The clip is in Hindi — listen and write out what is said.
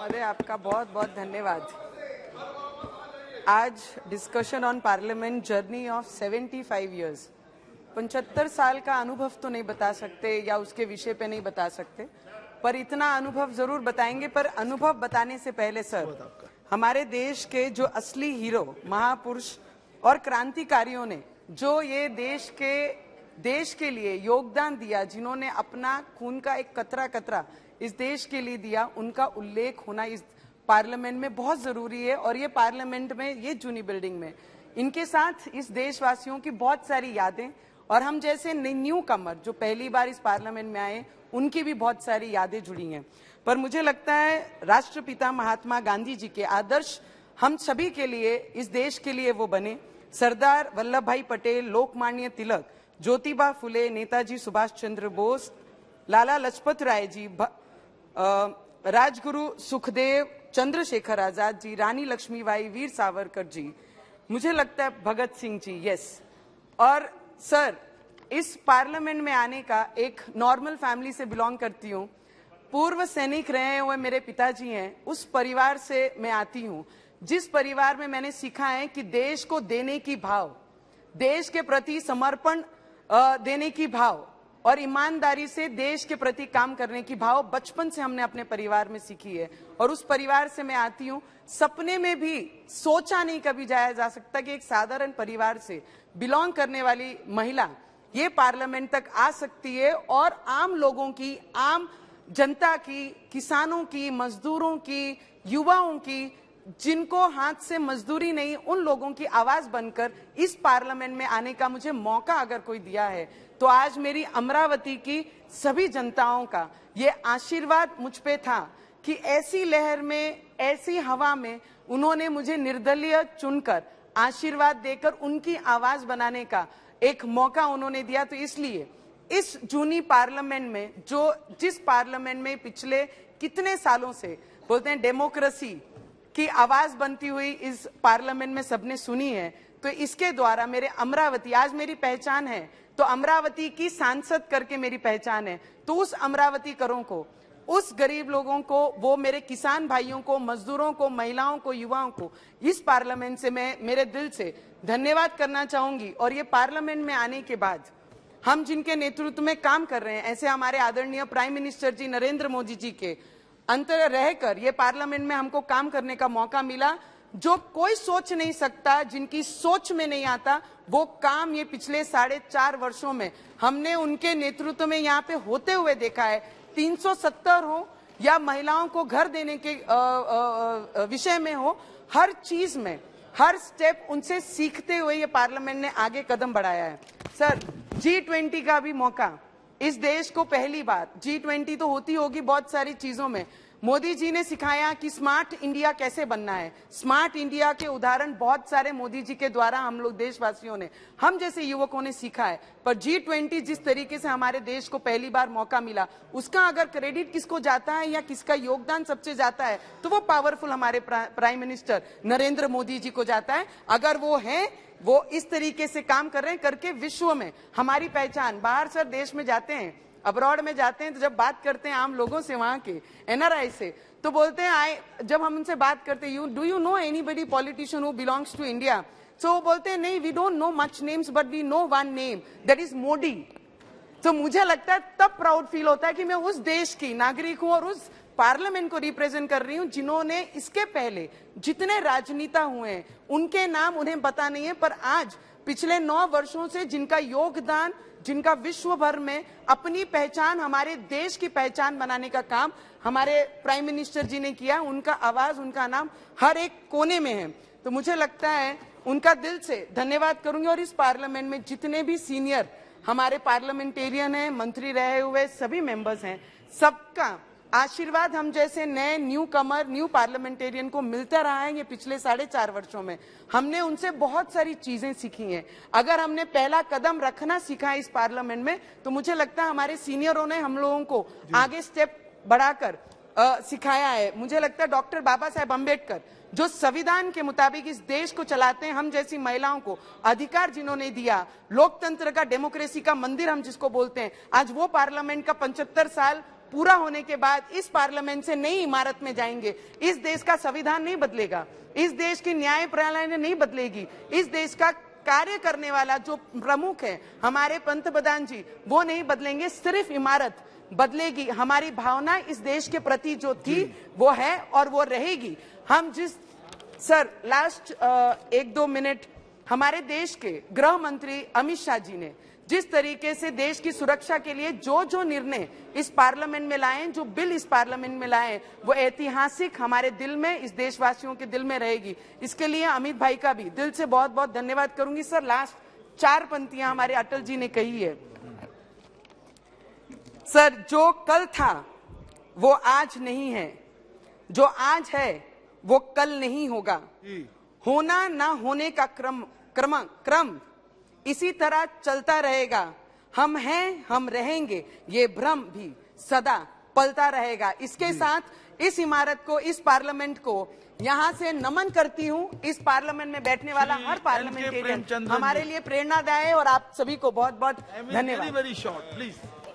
महोदय, आपका बहुत बहुत धन्यवाद। आज discussion on parliament journey of 75 years, 75 साल का अनुभव तो नहीं बता सकते या उसके विषय पे नहीं बता सकते, पर इतना अनुभव जरूर बताएंगे। पर अनुभव बताने से पहले सर, हमारे देश के जो असली हीरो, महापुरुष और क्रांतिकारियों ने जो ये देश के लिए योगदान दिया, जिन्होंने अपना खून का एक कतरा कतरा इस देश के लिए दिया, उनका उल्लेख होना इस पार्लियामेंट में बहुत जरूरी है। और ये पार्लियामेंट में, ये जूनी बिल्डिंग में, इनके साथ इस देशवासियों की बहुत सारी यादें, और हम जैसे न्यू कमर जो पहली बार इस पार्लियामेंट में आए, उनकी भी बहुत सारी यादें जुड़ी हैं। पर मुझे लगता है राष्ट्रपिता महात्मा गांधी जी के आदर्श हम सभी के लिए, इस देश के लिए वो बने। सरदार वल्लभ भाई पटेल, लोकमान्य तिलक, ज्योतिबा फुले, नेताजी सुभाष चंद्र बोस, लाला लजपत राय जी, राजगुरु सुखदेव, चंद्रशेखर आजाद जी, रानी लक्ष्मीबाई, वीर सावरकर जी, मुझे लगता है भगत सिंह जी, यस। और सर, इस पार्लियामेंट में आने का, एक नॉर्मल फैमिली से बिलोंग करती हूँ, पूर्व सैनिक रहे हुए मेरे पिताजी हैं, उस परिवार से मैं आती हूँ, जिस परिवार में मैंने सीखा है कि देश को देने की भाव, देश के प्रति समर्पण देने की भाव और ईमानदारी से देश के प्रति काम करने की भाव बचपन से हमने अपने परिवार में सीखी है। और उस परिवार से मैं आती हूँ। सपने में भी सोचा नहीं कभी जाया जा सकता कि एक साधारण परिवार से बिलोंग करने वाली महिला ये पार्लियामेंट तक आ सकती है और आम लोगों की, आम जनता की, किसानों की, मजदूरों की, युवाओं की, जिनको हाथ से मजदूरी नहीं, उन लोगों की आवाज बनकर इस पार्लियामेंट में आने का मुझे मौका अगर कोई दिया है, तो आज मेरी अमरावती की सभी जनताओं का ये आशीर्वाद मुझ पे था कि ऐसी लहर में, ऐसी हवा में उन्होंने मुझे निर्दलीय चुनकर आशीर्वाद देकर उनकी आवाज बनाने का एक मौका उन्होंने दिया। तो इसलिए इस जूनी पार्लियामेंट में, जिस पार्लियामेंट में पिछले कितने सालों से बोलते हैं डेमोक्रेसी की आवाज बनती हुई इस पार्लियामेंट में सबने सुनी है, तो इसके द्वारा मेरे अमरावती, आज मेरी पहचान है तो अमरावती की सांसद करके मेरी पहचान है, तो उस अमरावती करों को, उस गरीब लोगों को, वो मेरे किसान भाइयों को, मजदूरों को, महिलाओं को, युवाओं को इस पार्लियामेंट से मैं मेरे दिल से धन्यवाद करना चाहूंगी। और ये पार्लियामेंट में आने के बाद हम जिनके नेतृत्व में काम कर रहे हैं, ऐसे हमारे आदरणीय प्राइम मिनिस्टर जी नरेंद्र मोदी जी के अंतर रहकर ये पार्लियामेंट में हमको काम करने का मौका मिला, जो कोई सोच नहीं सकता, जिनकी सोच में नहीं आता, वो काम ये पिछले 4.5 वर्षों में हमने उनके नेतृत्व में यहाँ पे होते हुए देखा है। 370 हो या महिलाओं को घर देने के विषय में हो, हर चीज में, हर स्टेप उनसे सीखते हुए ये पार्लियामेंट ने आगे कदम बढ़ाया है। सर, G20 का भी मौका इस देश को पहली बार, G20 तो होती होगी बहुत सारी चीजों में, मोदी जी ने सिखाया कि स्मार्ट इंडिया कैसे बनना है। स्मार्ट इंडिया के उदाहरण बहुत सारे मोदी जी के द्वारा हम लोग देशवासियों ने, हम जैसे युवकों ने सीखा है। पर G20 जिस तरीके से हमारे देश को पहली बार मौका मिला, उसका अगर क्रेडिट किसको जाता है या किसका योगदान सबसे जाता है, तो वो पावरफुल हमारे प्राइम मिनिस्टर नरेंद्र मोदी जी को जाता है। अगर वो हैं, वो इस तरीके से काम कर रहे हैं, करके विश्व में हमारी पहचान, बाहर सर देश में जाते हैं, अब्रॉड में जाते हैं, तो जब बात करते हैं आम लोगों से, वहां के NRI से, तो बोलते हैं, जब हम उनसे बात करते हैं, do you know anybody politician who belongs to India, तो वो बोलते हैं नहीं, we don't know much names but we know one name, that is Modi. तो मुझे लगता है तब प्राउड फील होता है कि मैं उस देश की नागरिक हूं और उस पार्लियामेंट को रिप्रेजेंट कर रही हूं, जिन्होंने इसके पहले जितने राजनेता हुए हैं उनके नाम उन्हें पता नहीं है, पर आज पिछले 9 वर्षों से जिनका योगदान, जिनका विश्व भर में अपनी पहचान, हमारे देश की पहचान बनाने का काम हमारे प्राइम मिनिस्टर जी ने किया, उनका आवाज, उनका नाम हर एक कोने में है। तो मुझे लगता है उनका दिल से धन्यवाद करूंगी। और इस पार्लियामेंट में जितने भी सीनियर हमारे पार्लियामेंटेरियन हैं, मंत्री रहे हुए सभी मेंबर्स हैं, सबका आशीर्वाद हम जैसे नए न्यू कमर, न्यू पार्लियामेंटेरियन को मिलता रहा है। ये पिछले 4.5 वर्षों में हमने उनसे बहुत सारी चीजें सीखी हैं। अगर हमने पहला कदम रखना सीखा है इस पार्लियामेंट में, तो मुझे लगता है हमारे सीनियरों ने हम लोगों को आगे स्टेप बढ़ाकर सिखाया है। मुझे लगता है डॉक्टर बाबा साहेब अम्बेडकर जो संविधान के मुताबिक इस देश को चलाते हैं, हम जैसी महिलाओं को अधिकार जिन्होंने दिया, लोकतंत्र का, डेमोक्रेसी का मंदिर हम जिसको बोलते हैं, आज वो पार्लियामेंट का 75 साल पूरा होने के बाद इस पार्लियामेंट से नई इमारत में जाएंगे। इस देश का संविधान नहीं बदलेगा, इस देश की न्याय प्रणाली नहीं बदलेगी, इस देश का कार्य करने वाला जो प्रमुख है हमारे पंतप्रधान जी वो नहीं बदलेंगे, सिर्फ इमारत बदलेगी। हमारी भावना इस देश के प्रति जो थी वो है और वो रहेगी। हम जिस सर लास्ट 1-2 मिनट हमारे देश के गृह मंत्री अमित शाह जी ने जिस तरीके से देश की सुरक्षा के लिए जो जो निर्णय इस पार्लियामेंट में लाए, जो बिल इस पार्लियामेंट में लाए, वो ऐतिहासिक हमारे दिल में, इस देशवासियों के दिल में रहेगी। इसके लिए अमित भाई का भी दिल से बहुत बहुत धन्यवाद करूंगी। सर लास्ट 4 पंक्तियां हमारे अटल जी ने कही है। सर जो कल था वो आज नहीं है, जो आज है वो कल नहीं होगा। होना ना होने का क्रम इसी तरह चलता रहेगा। हम हैं, हम रहेंगे, ये भ्रम भी सदा पलता रहेगा। इसके साथ इस इमारत को, इस पार्लियामेंट को यहाँ से नमन करती हूँ। इस पार्लियामेंट में बैठने वाला हर पार्लियामेंटेरियन हमारे लिए प्रेरणादायी है और आप सभी को बहुत बहुत धन्यवाद।